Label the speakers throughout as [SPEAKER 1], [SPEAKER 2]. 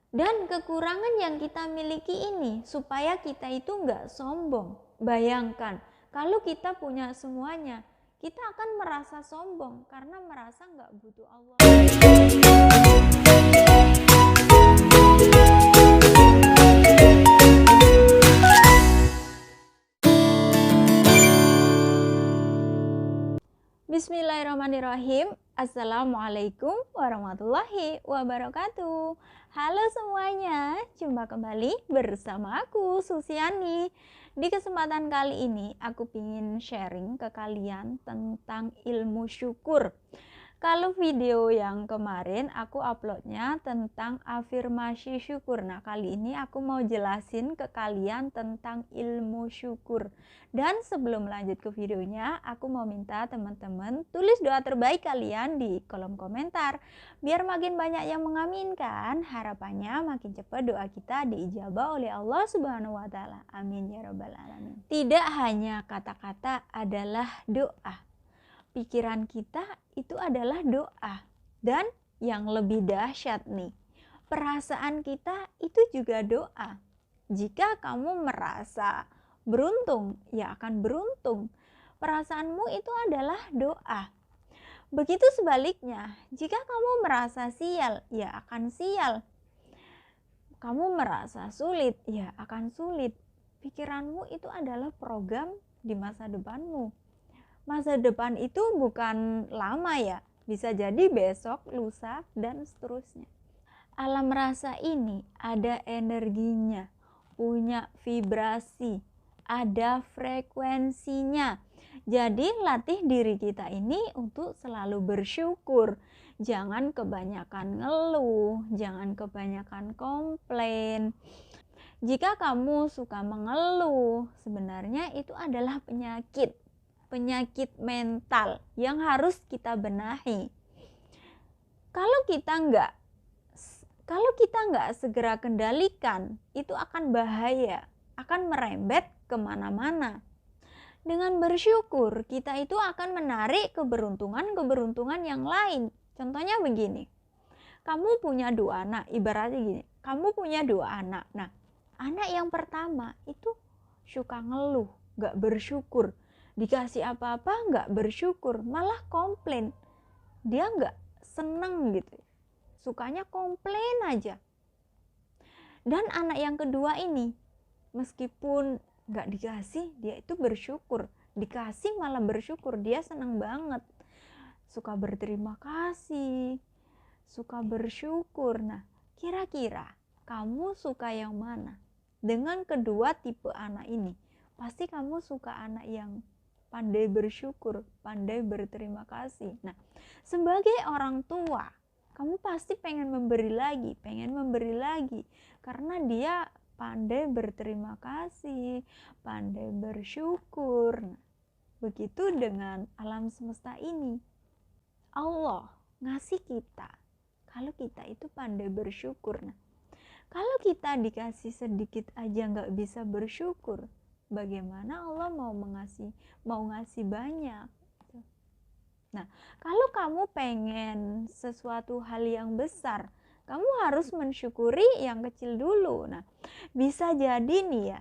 [SPEAKER 1] dan kekurangan yang kita miliki ini supaya kita itu nggak sombong. Bayangkan kalau kita punya semuanya, kita akan merasa sombong karena merasa nggak butuh Allah. Bismillahirrahmanirrahim. Assalamualaikum warahmatullahi wabarakatuh. Halo semuanya, jumpa kembali bersama aku Susiani. Di kesempatan kali ini aku ingin sharing ke kalian tentang ilmu syukur. Kalau video yang kemarin aku uploadnya tentang afirmasi syukur. Nah, kali ini aku mau jelasin ke kalian tentang ilmu syukur. Dan sebelum lanjut ke videonya, aku mau minta teman-teman tulis doa terbaik kalian di kolom komentar. Biar makin banyak yang mengaminkan, harapannya makin cepat doa kita diijabah oleh Allah Subhanahu wa Ta'ala. Amin ya Rabbal Alamin. Tidak hanya kata-kata adalah doa. Pikiran kita itu adalah doa. Dan yang lebih dahsyat nih, perasaan kita itu juga doa. Jika kamu merasa beruntung, ya akan beruntung. Perasaanmu itu adalah doa. Begitu sebaliknya, jika kamu merasa sial, ya akan sial. Kamu merasa sulit, ya akan sulit. Pikiranmu itu adalah program di masa depanmu. Masa depan itu bukan lama ya, bisa jadi besok, lusa, dan seterusnya. Alam rasa ini ada energinya, punya vibrasi, ada frekuensinya. Jadi latih diri kita ini untuk selalu bersyukur. Jangan kebanyakan ngeluh, jangan kebanyakan komplain. Jika kamu suka mengeluh, sebenarnya itu adalah penyakit mental yang harus kita benahi. Kalau kita nggak segera kendalikan, itu akan bahaya, akan merembet kemana-mana. Dengan bersyukur, kita itu akan menarik keberuntungan yang lain. Contohnya begini, kamu punya 2 anak, ibaratnya gini, kamu punya 2 anak. Nah, anak yang pertama itu suka ngeluh, nggak bersyukur. Dikasih apa-apa nggak bersyukur, malah komplain. Dia nggak seneng gitu, sukanya komplain aja. Dan anak yang kedua ini, meskipun nggak dikasih, dia itu bersyukur. Dikasih malah bersyukur, dia seneng banget. Suka berterima kasih, suka bersyukur. Nah, kira-kira kamu suka yang mana? Dengan kedua tipe anak ini, pasti kamu suka anak yang pandai bersyukur, pandai berterima kasih. Nah, sebagai orang tua, kamu pasti pengen memberi lagi, karena dia pandai berterima kasih, pandai bersyukur. Nah, begitu dengan alam semesta ini. Allah ngasih kita, kalau kita itu pandai bersyukur. Nah, kalau kita dikasih sedikit aja nggak bisa bersyukur, bagaimana Allah mau ngasih banyak? Nah, kalau kamu pengen sesuatu hal yang besar, kamu harus mensyukuri yang kecil dulu. Nah, bisa jadi nih ya,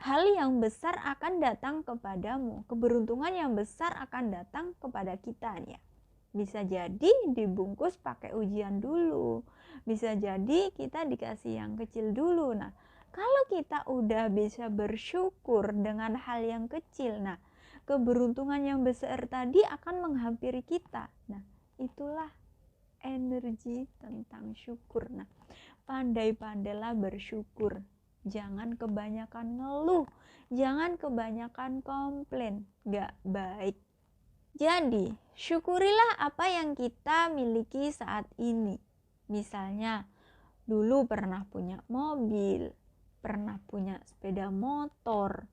[SPEAKER 1] hal yang besar akan datang kepadamu, keberuntungan yang besar akan datang kepada kita ya. Bisa jadi dibungkus pakai ujian dulu, bisa jadi kita dikasih yang kecil dulu. Nah, kalau kita udah bisa bersyukur dengan hal yang kecil, nah keberuntungan yang besar tadi akan menghampiri kita. Nah, itulah energi tentang syukur. Nah, pandai-pandailah bersyukur. Jangan kebanyakan ngeluh, jangan kebanyakan komplain, gak baik. Jadi, syukurilah apa yang kita miliki saat ini. Misalnya, dulu pernah punya mobil, pernah punya sepeda motor,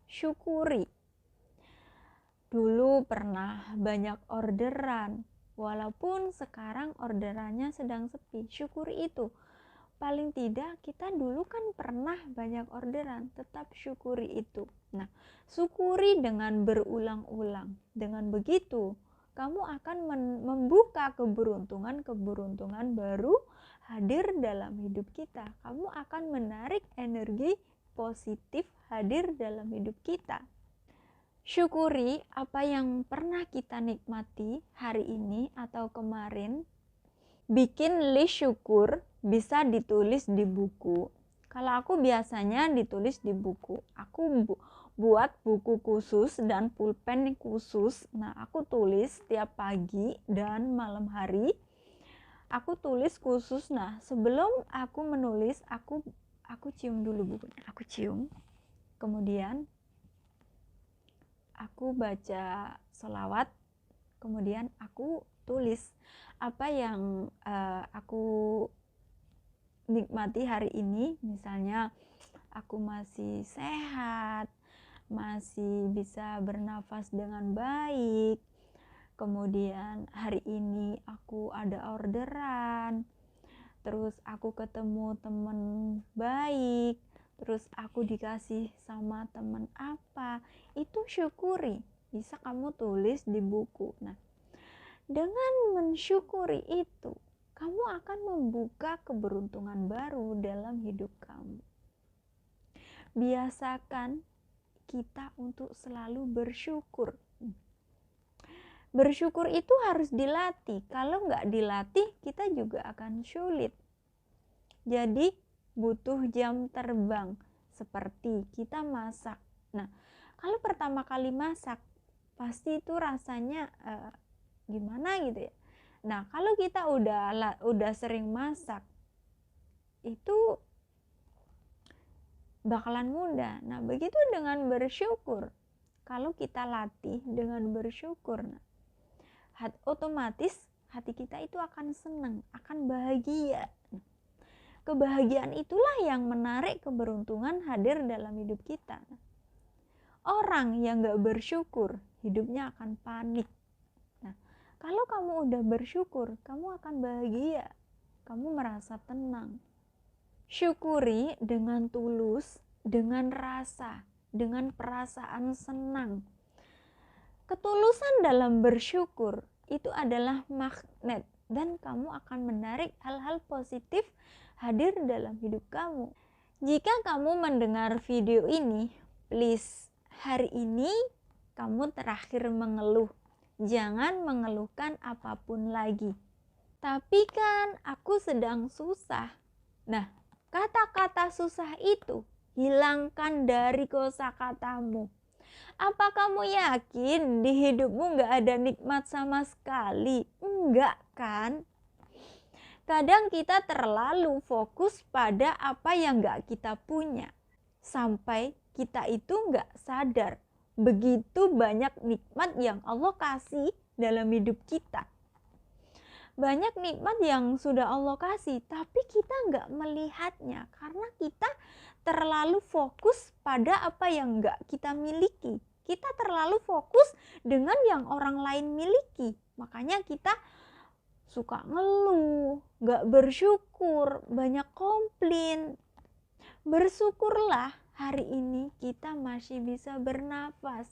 [SPEAKER 1] syukuri. Dulu pernah banyak orderan, walaupun sekarang orderannya sedang sepi, syukuri itu. Paling tidak kita dulu kan pernah banyak orderan, tetap syukuri itu. Nah, syukuri dengan berulang-ulang. Dengan begitu, kamu akan membuka keberuntungan baru hadir dalam hidup kita. Kamu akan menarik energi positif hadir dalam hidup kita. Syukuri apa yang pernah kita nikmati hari ini atau kemarin. Bikin list syukur, bisa ditulis di buku. Kalau aku biasanya ditulis di buku. Aku buat buku khusus dan pulpen khusus. Nah, aku tulis setiap pagi dan malam hari. Aku tulis khusus. Nah, sebelum aku menulis, aku cium dulu bukunya. Aku cium. Kemudian aku baca sholawat. Kemudian aku tulis apa yang aku nikmati hari ini. Misalnya aku masih sehat, masih bisa bernafas dengan baik, kemudian hari ini aku ada orderan, terus aku ketemu teman baik, terus aku dikasih sama teman apa, itu syukuri. Bisa kamu tulis di buku. Nah, dengan mensyukuri itu, kamu akan membuka keberuntungan baru dalam hidup kamu. Biasakan kita untuk selalu bersyukur. Bersyukur itu harus dilatih. Kalau nggak dilatih, kita juga akan sulit. Jadi butuh jam terbang. Seperti kita masak. Nah, kalau pertama kali masak, pasti itu rasanya gimana gitu ya. Nah, kalau kita udah sering masak, itu bakalan mudah. Nah, begitu dengan bersyukur. Kalau kita latih dengan bersyukur, nah, otomatis hati kita itu akan senang, akan bahagia. Kebahagiaan itulah yang menarik keberuntungan hadir dalam hidup kita. Orang yang gak bersyukur, hidupnya akan panik. Kalau kamu udah bersyukur, kamu akan bahagia. Kamu merasa tenang. Syukuri dengan tulus, dengan rasa, dengan perasaan senang. Ketulusan dalam bersyukur itu adalah magnet dan kamu akan menarik hal-hal positif hadir dalam hidup kamu. Jika kamu mendengar video ini, please, hari ini kamu terakhir mengeluh. Jangan mengeluhkan apapun lagi. Tapi kan aku sedang susah. Nah, kata-kata susah itu hilangkan dari kosakatamu. Apa kamu yakin di hidupmu gak ada nikmat sama sekali? Enggak kan? Kadang kita terlalu fokus pada apa yang gak kita punya. Sampai kita itu gak sadar. Begitu banyak nikmat yang Allah kasih dalam hidup kita. Banyak nikmat yang sudah Allah kasih, tapi kita nggak melihatnya karena kita terlalu fokus pada apa yang nggak kita miliki. Kita terlalu fokus dengan yang orang lain miliki. Makanya kita suka ngeluh, nggak bersyukur, banyak komplain. Bersyukurlah hari ini kita masih bisa bernafas.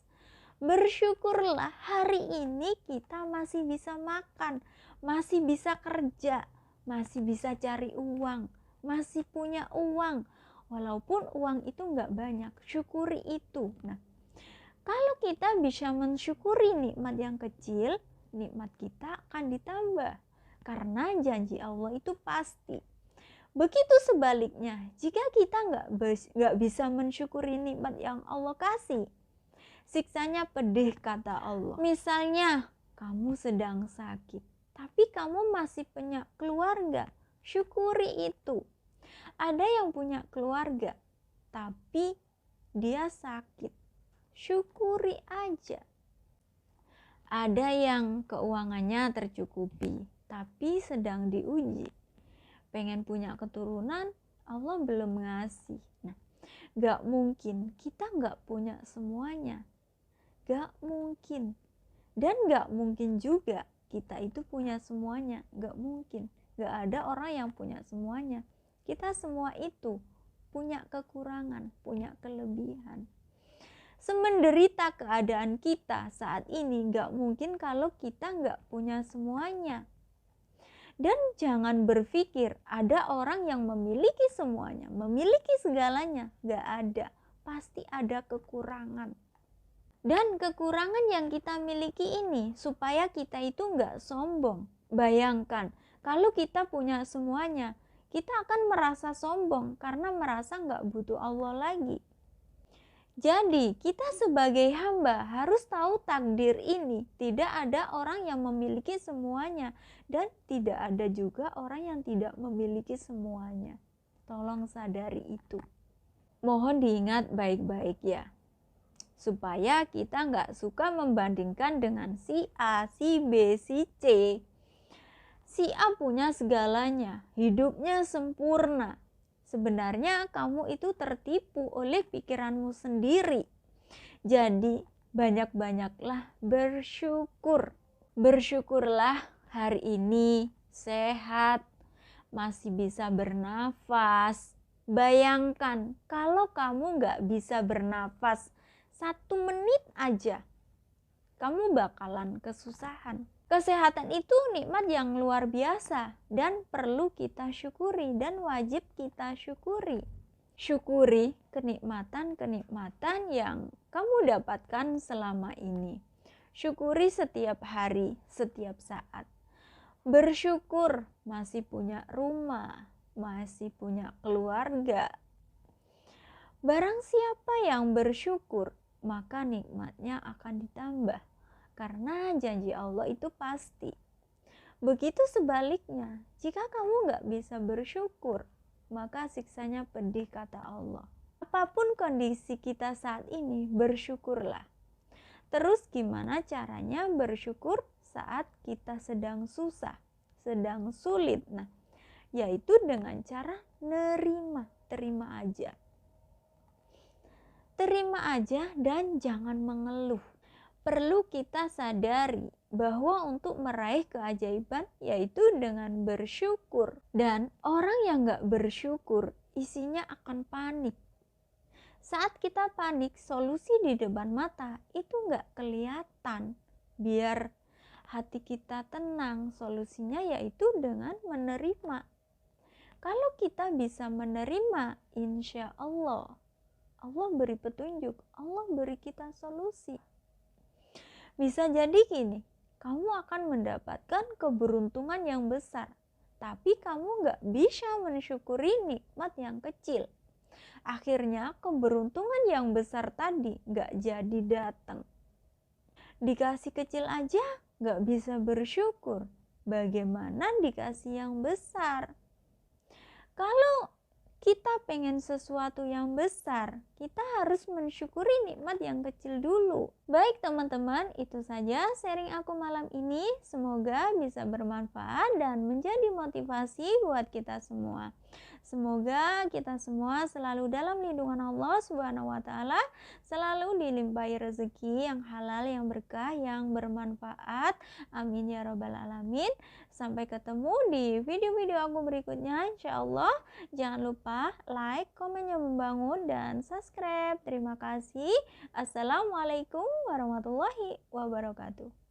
[SPEAKER 1] Bersyukurlah hari ini kita masih bisa makan, masih bisa kerja, masih bisa cari uang, masih punya uang. Walaupun uang itu nggak banyak, syukuri itu. Nah, kalau kita bisa mensyukuri nikmat yang kecil, nikmat kita akan ditambah. Karena janji Allah itu pasti. Begitu sebaliknya, jika kita nggak bisa mensyukuri nikmat yang Allah kasih, siksanya pedih kata Allah. Misalnya kamu sedang sakit, tapi kamu masih punya keluarga, syukuri itu. Ada yang punya keluarga, tapi dia sakit, syukuri aja. Ada yang keuangannya tercukupi, tapi sedang diuji. Pengen punya keturunan, Allah belum ngasih. Nah, gak mungkin kita gak punya semuanya. Gak mungkin. Dan gak mungkin juga kita itu punya semuanya. Gak mungkin. Gak ada orang yang punya semuanya. Kita semua itu punya kekurangan, punya kelebihan. Semenderita keadaan kita saat ini, gak mungkin kalau kita gak punya semuanya. Dan jangan berpikir ada orang yang memiliki semuanya, memiliki segalanya. Gak ada, pasti ada kekurangan. Dan kekurangan yang kita miliki ini supaya kita itu gak sombong. Bayangkan kalau kita punya semuanya, kita akan merasa sombong karena merasa gak butuh Allah lagi. Jadi kita sebagai hamba harus tahu takdir ini. Tidak ada orang yang memiliki semuanya dan tidak ada juga orang yang tidak memiliki semuanya. Tolong sadari itu. Mohon diingat baik-baik ya. Supaya kita nggak suka membandingkan dengan si A, si B, si C. Si A punya segalanya, hidupnya sempurna. Sebenarnya kamu itu tertipu oleh pikiranmu sendiri. Jadi banyak-banyaklah bersyukur. Bersyukurlah hari ini sehat, masih bisa bernafas. Bayangkan kalau kamu gak bisa bernafas 1 menit aja, kamu bakalan kesusahan. Kesehatan itu nikmat yang luar biasa dan perlu kita syukuri dan wajib kita syukuri. Syukuri kenikmatan-kenikmatan yang kamu dapatkan selama ini. Syukuri setiap hari, setiap saat. Bersyukur masih punya rumah, masih punya keluarga. Barang siapa yang bersyukur, maka nikmatnya akan ditambah. Karena janji Allah itu pasti. Begitu sebaliknya, jika kamu gak bisa bersyukur, maka siksanya pedih kata Allah. Apapun kondisi kita saat ini, bersyukurlah. Terus gimana caranya bersyukur saat kita sedang susah, sedang sulit? Nah, yaitu dengan cara terima aja. Terima aja dan jangan mengeluh. Perlu kita sadari bahwa untuk meraih keajaiban yaitu dengan bersyukur. Dan orang yang gak bersyukur isinya akan panik. Saat kita panik, solusi di depan mata itu gak kelihatan. Biar hati kita tenang, solusinya yaitu dengan menerima. Kalau kita bisa menerima, insya Allah, Allah beri petunjuk, Allah beri kita solusi. Bisa jadi gini, kamu akan mendapatkan keberuntungan yang besar, tapi kamu gak bisa mensyukuri nikmat yang kecil. Akhirnya keberuntungan yang besar tadi gak jadi datang. Dikasih kecil aja gak bisa bersyukur, bagaimana dikasih yang besar? Kalau kita pengen sesuatu yang besar, kita harus mensyukuri nikmat yang kecil dulu. Baik teman-teman, itu saja sharing aku malam ini. Semoga bisa bermanfaat dan menjadi motivasi buat kita semua. Semoga kita semua selalu dalam lindungan Allah Subhanahu wa Ta'ala, selalu dilimpahi rezeki yang halal, yang berkah, yang bermanfaat. Amin ya Rabbal 'Alamin. Sampai ketemu di video-video aku berikutnya, insya Allah. Jangan lupa like, komen yang membangun, dan subscribe. Terima kasih. Assalamualaikum warahmatullahi wabarakatuh.